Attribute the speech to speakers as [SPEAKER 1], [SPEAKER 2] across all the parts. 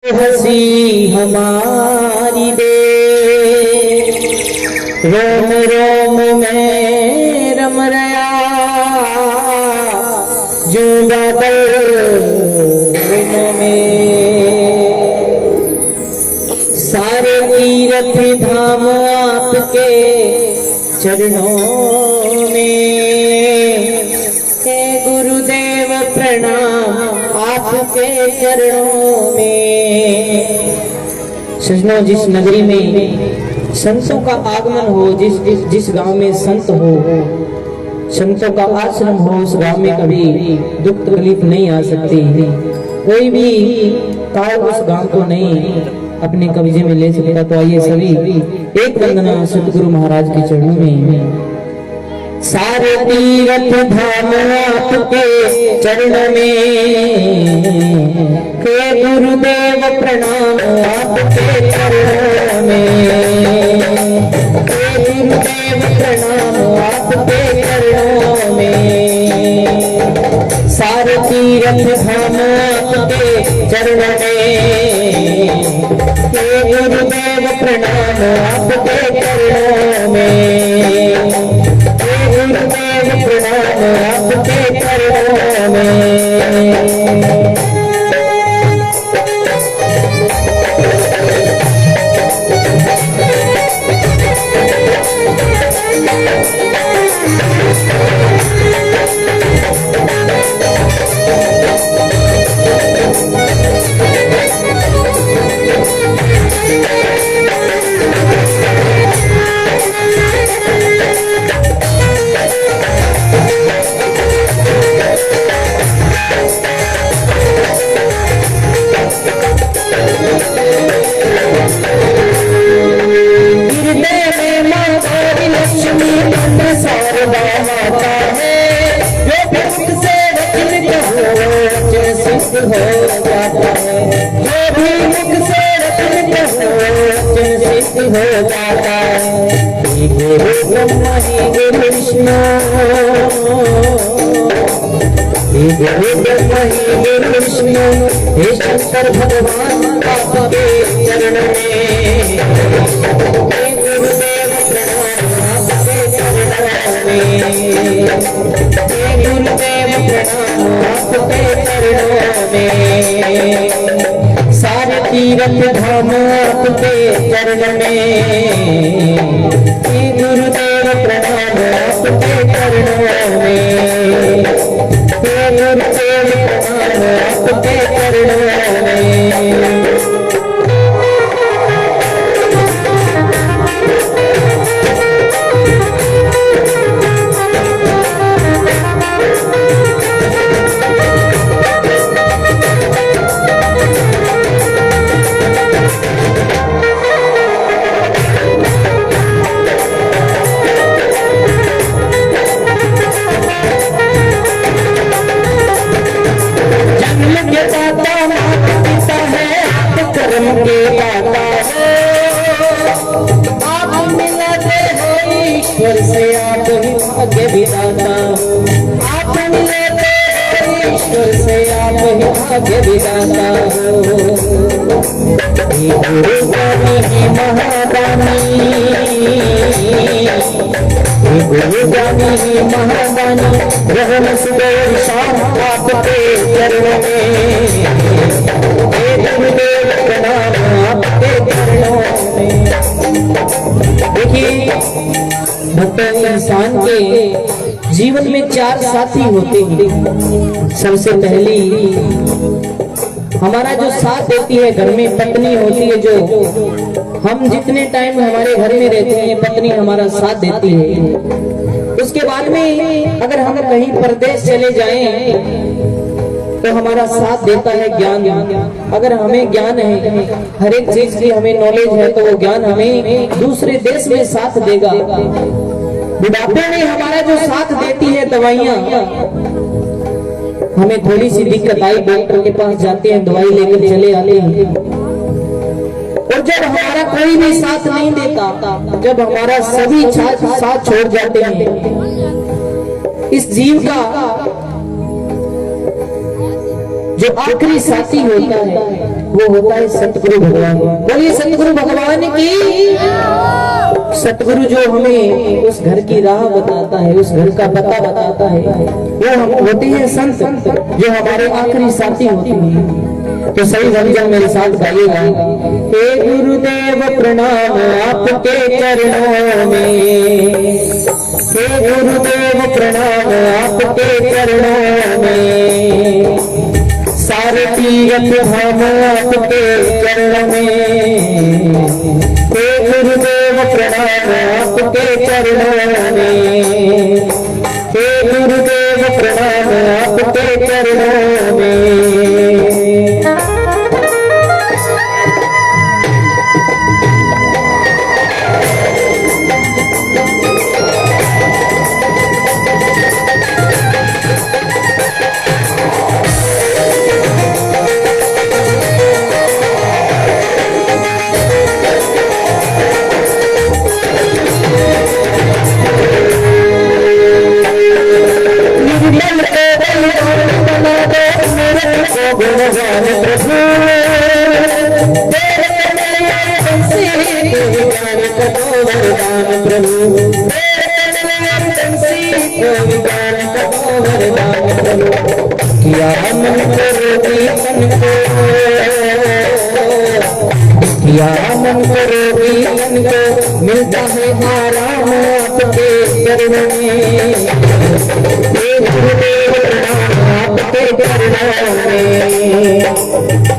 [SPEAKER 1] हंसी हमारी दे रोम रोम में रम रया जो बादल में सारे तीर्थ धाम आपके चरणों में हे गुरुदेव प्रणाम आपके चरणों में। सजनों, जिस नगरी में संतों का आगमन हो, जिस गांव में संत हो, संतों का आश्रम हो, उस गांव में कभी दुख तकलीफ नहीं आ सकती। कोई भी काल उस गांव को नहीं अपने कब्जे में ले सकता। तो आइए सभी एक वंदना सतगुरु महाराज के चरणों में। सारे तीर्थ धाम आपके चरण में हे गुरुदेव प्रणाम आपके चरणों में, हे गुरुदेव प्रणाम आपके चरणों में। सारे तीर्थ धाम आपके चरण में हे गुरुदेव प्रणाम आपके चरणों में, गुरुदेव प्रणाम आपके चरणों में। हे शंकर भगवान आपके चरण में, हे गुरुदेव प्रणाम आपके चरणों में, हे गुरुदेव प्रणाम आपके चरणों में। सारे तीर्थ धाम आपके चरण में, हे गुरुदेव प्रणाम आपके चरणों में, हे गुरुदेव प्रणाम आपके चरणों में। ईश्वर से आप ही भाग्य विधाता, आप मिलते ईश्वर से आप ही भाग्य विधाता हो। गुरु ज्ञानी महादानी, गुरु ज्ञानी महादानी रहम सुबह शाम आपके चरणों में, हे गुरुदेव प्रणाम आपके चरणों में। देखिए भक्तों, इंसान के जीवन में चार साथी होते हैं। सबसे पहली हमारा जो साथ देती है घर में पत्नी होती है। जो हम जितने टाइम हमारे घर में रहते हैं पत्नी हमारा साथ देती है। उसके बाद में अगर हम कहीं परदेश चले जाएं तो हमारा साथ देता है ज्ञान। अगर हमें ज्ञान है, हर एक चीज की हमें नॉलेज है, तो वो ज्ञान हमें दूसरे देश में साथ देगा। बुढ़ापे में हमारा जो साथ देती है दवाइयाँ, हमें थोड़ी सी दिक्कत आई डॉक्टर के पास जाते हैं, दवाई लेकर चले आते हैं। और जब हमारा कोई भी साथ नहीं देता, जब हमारा सभी साथ छोड़ जाते हैं, इस जीव का जो आखिरी साथी होता है वो होता है सतगुरु भगवान। बोलिए सतगुरु भगवान की। सतगुरु जो हमें उस घर की राह बताता है, उस घर का पता बताता है, वो हम होते हैं संत, जो हमारे आखिरी साथी होते हैं। तो सही भजन मेरे साथ गाइएगा। हे गुरुदेव प्रणाम आपके चरणों में, हे गुरुदेव प्रणाम आपके चरणों में, सारे तीरथ हम आपके चरण में। हे गुरुदेव प्रणाम आपके चरणों में, हे गुरुदेव प्रणाम आपके चरणों में। गुणगान प्रभु तेरे बंसी ज्ञान करो वरदान प्रभु, तेरे बंसी ज्ञान करो वरदान प्रभु। किया मन करो तन को, किया मन करो तन को, मिलता है आराम आपके चरणों में। हे गुरुदेव प्रणाम आपके चरणों में,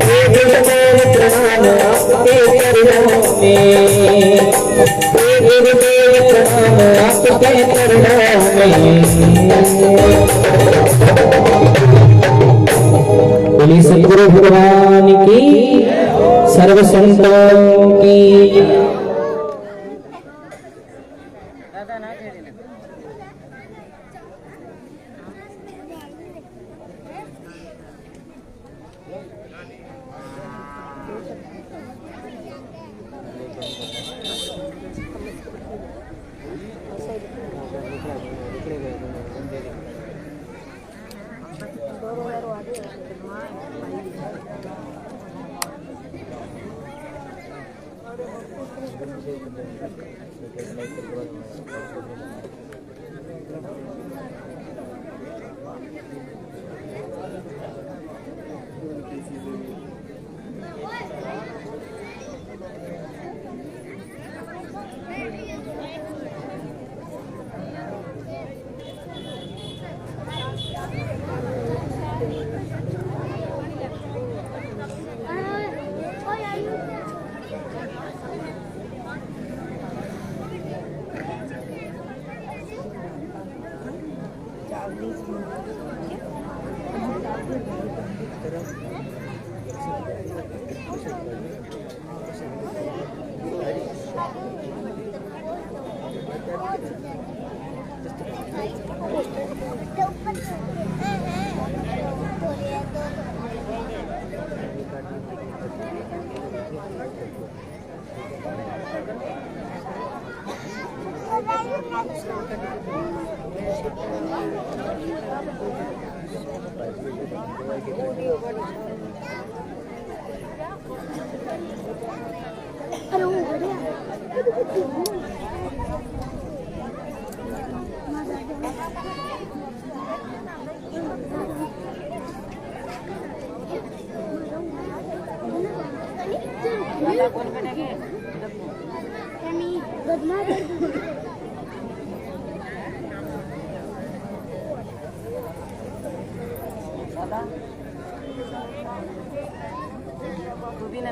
[SPEAKER 1] हे गुरुदेव प्रणाम आपके चरणों में, हे गुरुदेव प्रणाम आपके चरणों में। बोली सतगुरु भगवान की, सर्व संतों की।
[SPEAKER 2] तू भी ना